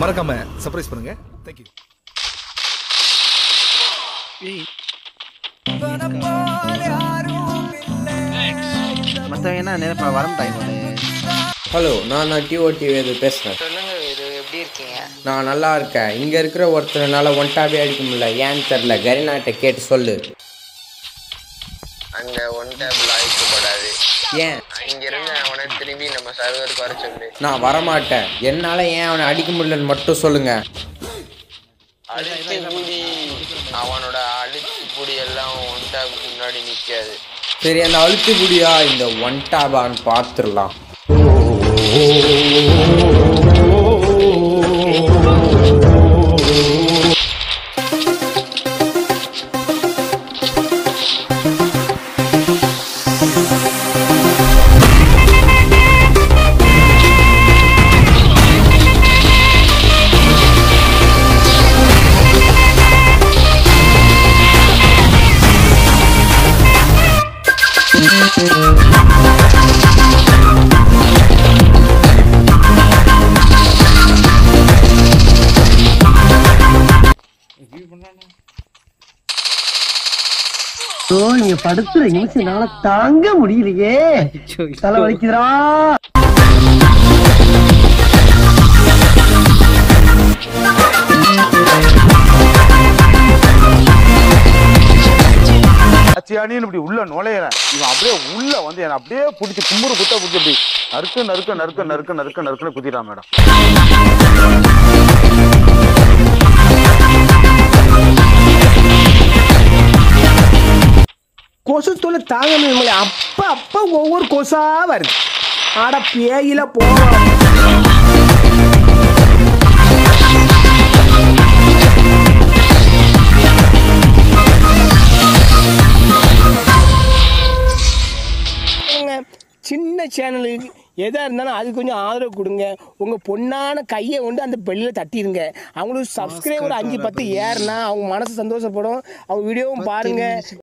மறக்காம சர்ப்ரைஸ் பண்ணுங்க. தேங்க்யூ. மற்றவங்க என்ன நேரப்பா வரம் டைம். ஹலோ, நான் டிஓடி வேது பேசுகிறேன். சொல்லுங்க வேது, எப்படி இருக்கீங்க? நான் நல்லா இருக்கேன். இங்கே இருக்கிற ஒருத்தனால ஒன்டாவே அடிக்க முடியல, ஏன்னு தெரில. கரினாட்ட கேட்டு சொல்லு. அங்க ஒன் டேபிள் ஆயிக்கப்படாது. ஏன்? இங்கிருந்து அவனை திரும்பி நம்ம சர்வருக்கு வர சொல்லு. நான் வரமாட்டேன். என்னால் ஏன் அவனை அடிக்க முடியலன்னு மட்டும் சொல்லுங்க. அழுத்தி பூடி, அவனோட அழுத்தி பூடி எல்லாம் ஒன் டேபுக்கு முன்னாடி நிற்காது. சரி, அந்த அழுத்து குடியா இந்த ஒன்டாபான்னு பார்த்துடலாம். நீங்க படுத்துற நிமிஷம்னால தாங்க முடியலையே, தலை வலிக்குதுடா. அச்சியானின்னு இப்படி உள்ள நுழையிறேன், இவன் அப்படியே உள்ள வந்து என்ன அப்படியே பிடிச்சி கும்புறு குத்த பிடிச்சி அப்படி நறுக்கு நறுக்க நறுக்க நறுக்க நறுக்க நறுக்குன்னு குத்திட்டான் மேடம். கொசு தொலை தாங்க முடியல. அப்ப அப்ப ஒவ்வொரு கொசா வருது. ஆட பேயில போவோம். சின்ன சேனலுக்கு எதாக இருந்தாலும் அது கொஞ்சம் ஆதரவு கொடுங்க. உங்கள் பொண்ணான கையை கொண்டு அந்த பெல்லில் தட்டிடுங்க. அவங்களுக்கு சப்ஸ்கிரைபர் 5-10 ஏறுனா அவங்க மனசு சந்தோஷப்படும். அவங்க வீடியோவும் பாருங்கள்.